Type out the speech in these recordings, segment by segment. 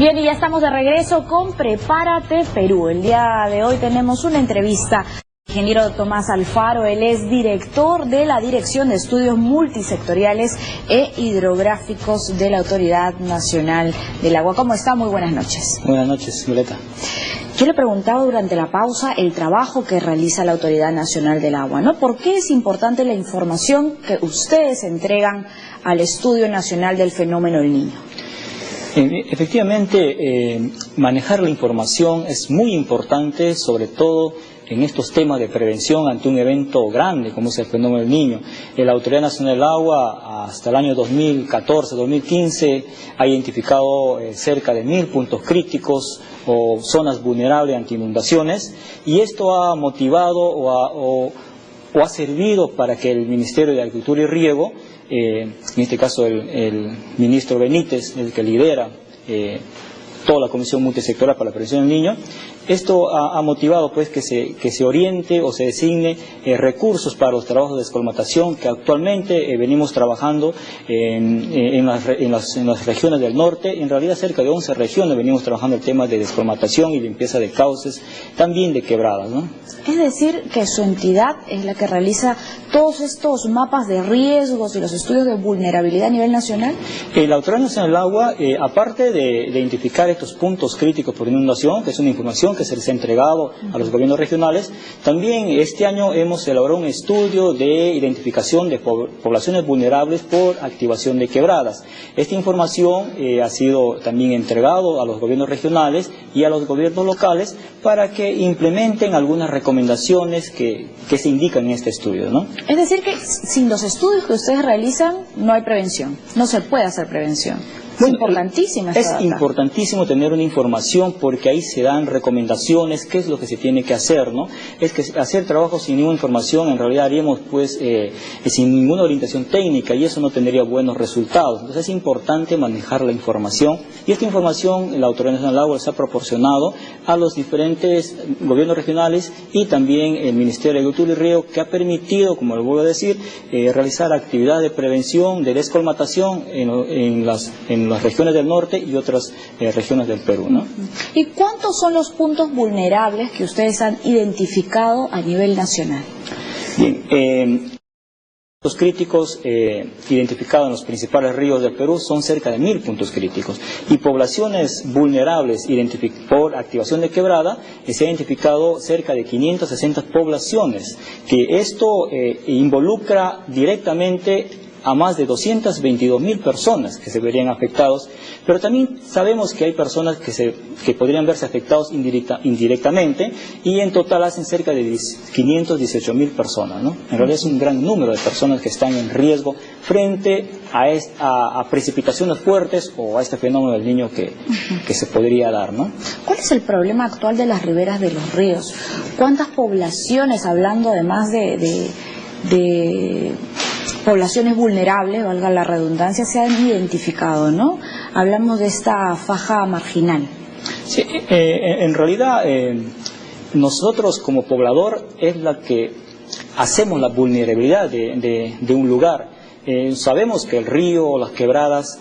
Bien, y ya estamos de regreso con Prepárate Perú. El día de hoy tenemos una entrevista. Ingeniero Tomás Alfaro, él es director de la Dirección de Estudios Multisectoriales e Hidrográficos de la Autoridad Nacional del Agua. ¿Cómo está? Muy buenas noches. Buenas noches, Violeta. Yo le preguntaba durante la pausa el trabajo que realiza la Autoridad Nacional del Agua, ¿no? ¿Por qué es importante la información que ustedes entregan al Estudio Nacional del Fenómeno del Niño? Efectivamente, manejar la información es muy importante, sobre todo en estos temas de prevención ante un evento grande como es el fenómeno del Niño. La Autoridad Nacional del Agua hasta el año 2014-2015 ha identificado cerca de 1000 puntos críticos o zonas vulnerables ante inundaciones, y esto ha motivado o ha servido para que el Ministerio de Agricultura y Riego, en este caso el ministro Benítez, el que lidera toda la Comisión Multisectorial para la Prevención del Niño, esto ha motivado pues que se oriente o se designe recursos para los trabajos de descolmatación que actualmente venimos trabajando en las regiones del norte. En realidad cerca de 11 regiones venimos trabajando el tema de descolmatación y limpieza de cauces, también de quebradas, ¿no? Es decir, que su entidad es la que realiza todos estos mapas de riesgos y los estudios de vulnerabilidad a nivel nacional. La Autoridad Nacional del Agua, aparte de identificar estos puntos críticos por inundación, que es una información que se les ha entregado a los gobiernos regionales, también este año hemos elaborado un estudio de identificación de poblaciones vulnerables por activación de quebradas. Esta información ha sido también entregado a los gobiernos regionales y a los gobiernos locales para que implementen algunas recomendaciones que se indican en este estudio, ¿no? Es decir, que sin los estudios que ustedes realizan no hay prevención, no se puede hacer prevención. Bueno, importantísima es importantísimo tener una información, porque ahí se dan recomendaciones, qué es lo que se tiene que hacer, ¿no? Es que hacer trabajo sin ninguna información en realidad haríamos pues sin ninguna orientación técnica, y eso no tendría buenos resultados. Entonces es importante manejar la información, y esta información la Autoridad Nacional del Agua les ha proporcionado a los diferentes gobiernos regionales y también el Ministerio de Agricultura y Riego, que ha permitido, como lo vuelvo a decir, realizar actividades de prevención, de descolmatación en las regiones del norte y otras regiones del Perú, ¿no? ¿Y cuántos son los puntos vulnerables que ustedes han identificado a nivel nacional? Bien, los críticos identificados en los principales ríos del Perú son cerca de 1000 puntos críticos, y poblaciones vulnerables por activación de quebrada se ha identificado cerca de 560 poblaciones, que esto involucra directamente a más de 222.000 personas que se verían afectados, pero también sabemos que hay personas que podrían verse afectados indirectamente, y en total hacen cerca de 518.000 personas, ¿no? En realidad es un gran número de personas que están en riesgo frente a precipitaciones fuertes o a este fenómeno del Niño que se podría dar, ¿no? ¿Cuál es el problema actual de las riberas de los ríos? ¿Cuántas poblaciones, hablando además de poblaciones vulnerables, valga la redundancia, se han identificado, ¿no? Hablamos de esta faja marginal. Sí, en realidad nosotros como poblador es la que hacemos la vulnerabilidad de un lugar. Sabemos que el río o las quebradas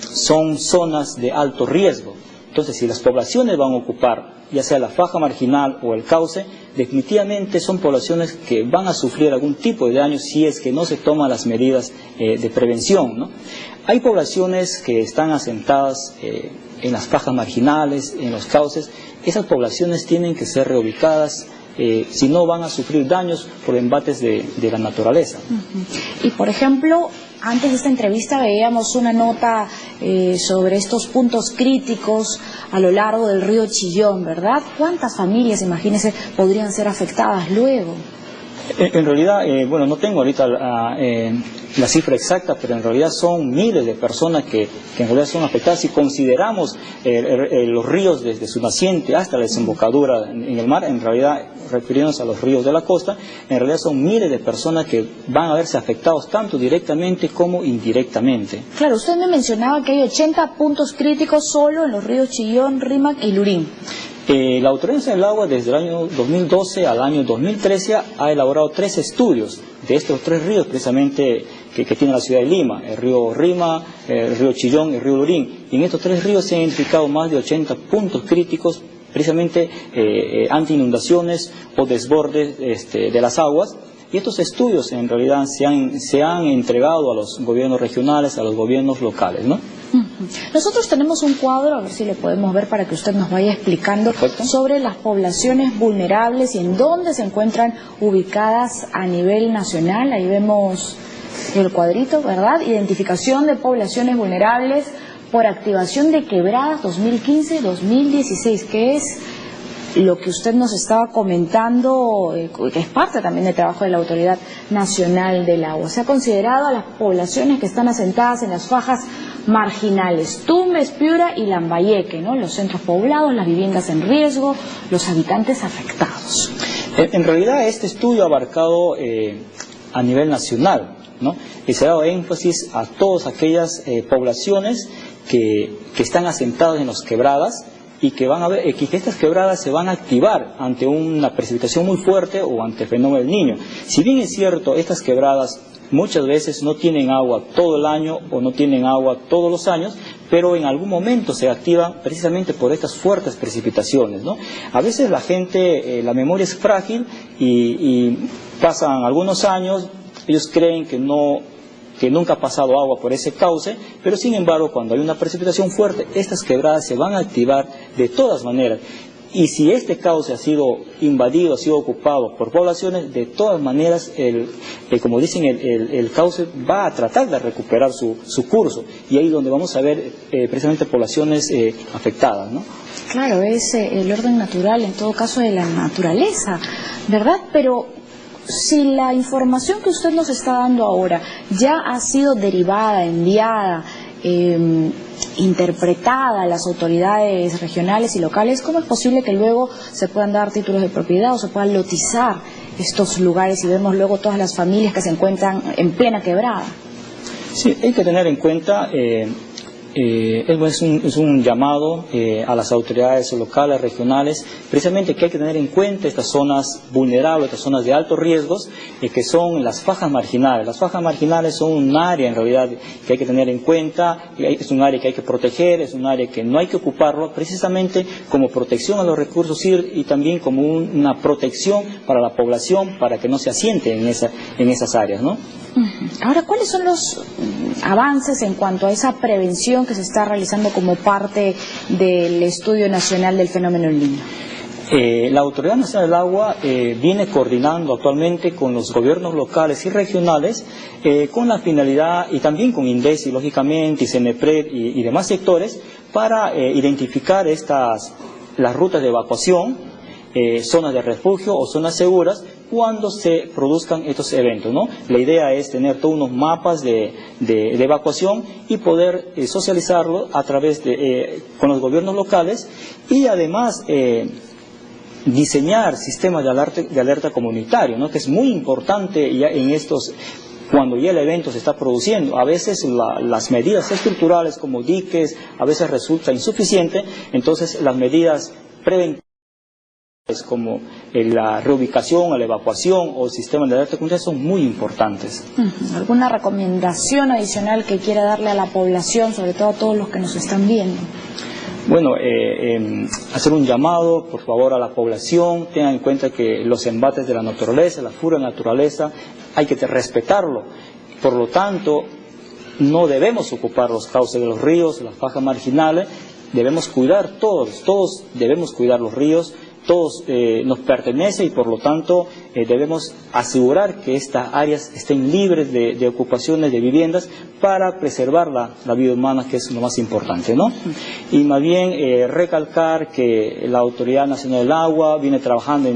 son zonas de alto riesgo. Entonces, si las poblaciones van a ocupar ya sea la faja marginal o el cauce, definitivamente son poblaciones que van a sufrir algún tipo de daño si es que no se toman las medidas de prevención, ¿no? Hay poblaciones que están asentadas en las fajas marginales, en los cauces. Esas poblaciones tienen que ser reubicadas, si no van a sufrir daños por embates de la naturaleza. Y por ejemplo, antes de esta entrevista veíamos una nota sobre estos puntos críticos a lo largo del río Chillón, ¿verdad? ¿Cuántas familias, imagínense, podrían ser afectadas luego? En realidad, bueno, no tengo ahorita la cifra exacta, pero en realidad son miles de personas que en realidad son afectadas. Si consideramos los ríos desde su naciente hasta la desembocadura en el mar, en realidad, refiriéndonos a los ríos de la costa, en realidad son miles de personas que van a verse afectados tanto directamente como indirectamente. Claro, usted me mencionaba que hay 80 puntos críticos solo en los ríos Chillón, Rímac y Lurín. La Autoridad Nacional del Agua desde el año 2012 al año 2013 ha elaborado 3 estudios de estos 3 ríos precisamente que tiene la ciudad de Lima, el río Rima, el río Chillón y el río Lurín. Y en estos 3 ríos se han identificado más de 80 puntos críticos precisamente ante inundaciones o desbordes de las aguas. Y estos estudios en realidad se han entregado a los gobiernos regionales, a los gobiernos locales, ¿no? Nosotros tenemos un cuadro, a ver si le podemos ver para que usted nos vaya explicando. Perfecto. Sobre las poblaciones vulnerables y en dónde se encuentran ubicadas a nivel nacional. Ahí vemos el cuadrito, ¿verdad? Identificación de poblaciones vulnerables por activación de quebradas 2015-2016, que es lo que usted nos estaba comentando, que es parte también del trabajo de la Autoridad Nacional del Agua. Se ha considerado a las poblaciones que están asentadas en las fajas marginales, Tumbes, Piura y Lambayeque, ¿no? Los centros poblados, las viviendas en riesgo, los habitantes afectados. En realidad este estudio ha abarcado a nivel nacional, ¿no? Y se ha dado énfasis a todas aquellas poblaciones que están asentadas en las quebradas y que van a ver que estas quebradas se van a activar ante una precipitación muy fuerte o ante el fenómeno del Niño. Si bien es cierto, estas quebradas muchas veces no tienen agua todo el año o no tienen agua todos los años, pero en algún momento se activan precisamente por estas fuertes precipitaciones, ¿no? A veces la gente, la memoria es frágil y pasan algunos años, ellos creen que nunca ha pasado agua por ese cauce, pero sin embargo cuando hay una precipitación fuerte, estas quebradas se van a activar de todas maneras. Y si este cauce ha sido invadido, ha sido ocupado por poblaciones, de todas maneras, como dicen, el cauce va a tratar de recuperar su curso. Y ahí es donde vamos a ver precisamente poblaciones afectadas, ¿no? Claro, es el orden natural, en todo caso, de la naturaleza, ¿verdad? Pero si la información que usted nos está dando ahora ya ha sido derivada, enviada, interpretada a las autoridades regionales y locales, ¿cómo es posible que luego se puedan dar títulos de propiedad o se puedan lotizar estos lugares y vemos luego todas las familias que se encuentran en plena quebrada? Sí, hay que tener en cuenta, es un llamado a las autoridades locales, regionales, precisamente que hay que tener en cuenta estas zonas vulnerables, estas zonas de altos riesgos, que son las fajas marginales. Las fajas marginales son un área en realidad que hay que tener en cuenta, es un área que hay que proteger, es un área que no hay que ocuparlo, precisamente como protección a los recursos y también como una protección para la población, para que no se asiente en esas áreas, ¿no? Ahora, ¿cuáles son los avances en cuanto a esa prevención que se está realizando como parte del Estudio Nacional del Fenómeno del Niño? La Autoridad Nacional del Agua viene coordinando actualmente con los gobiernos locales y regionales con la finalidad, y también con INDECI, lógicamente, y CENEPRED y demás sectores, para identificar las rutas de evacuación, zonas de refugio o zonas seguras, cuando se produzcan estos eventos, ¿no? La idea es tener todos unos mapas de evacuación y poder socializarlo a través con los gobiernos locales y además diseñar sistemas de alerta comunitario, ¿no? Que es muy importante ya cuando ya el evento se está produciendo. A veces las medidas estructurales como diques a veces resulta insuficiente, entonces las medidas preventivas como la reubicación, la evacuación o el sistema de alerta comunitaria son muy importantes. ¿Alguna recomendación adicional que quiera darle a la población, sobre todo a todos los que nos están viendo? Bueno, hacer un llamado, por favor, a la población. Tengan en cuenta que los embates de la naturaleza, la furia de la naturaleza, hay que respetarlo. Por lo tanto, no debemos ocupar los cauces de los ríos, las fajas marginales. Debemos cuidar todos debemos cuidar los ríos. Todos nos pertenece y por lo tanto debemos asegurar que estas áreas estén libres de ocupaciones de viviendas para preservar la vida humana, que es lo más importante, ¿no? Y más bien recalcar que la Autoridad Nacional del Agua viene trabajando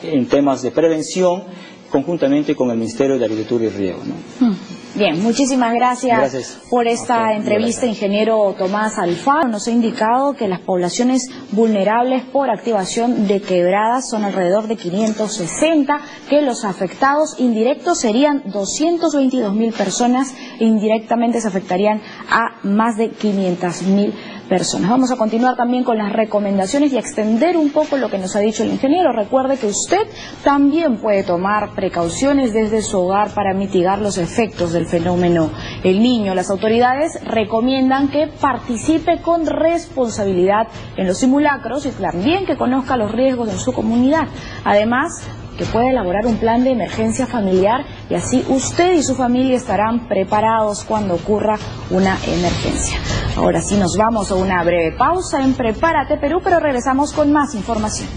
en temas de prevención conjuntamente con el Ministerio de Agricultura y Riego, ¿no? Bien, muchísimas gracias por esta entrevista, ingeniero Tomás Alfaro. Nos ha indicado que las poblaciones vulnerables por activación de quebradas son alrededor de 560, que los afectados indirectos serían 222.000 personas e indirectamente se afectarían a más de 500.000 personas. Vamos a continuar también con las recomendaciones y extender un poco lo que nos ha dicho el ingeniero. Recuerde que usted también puede tomar precauciones desde su hogar para mitigar los efectos del fenómeno El Niño. Las autoridades recomiendan que participe con responsabilidad en los simulacros y también que conozca los riesgos en su comunidad. Además, que pueda elaborar un plan de emergencia familiar y así usted y su familia estarán preparados cuando ocurra una emergencia. Ahora sí nos vamos a una breve pausa en Prepárate Perú, pero regresamos con más información.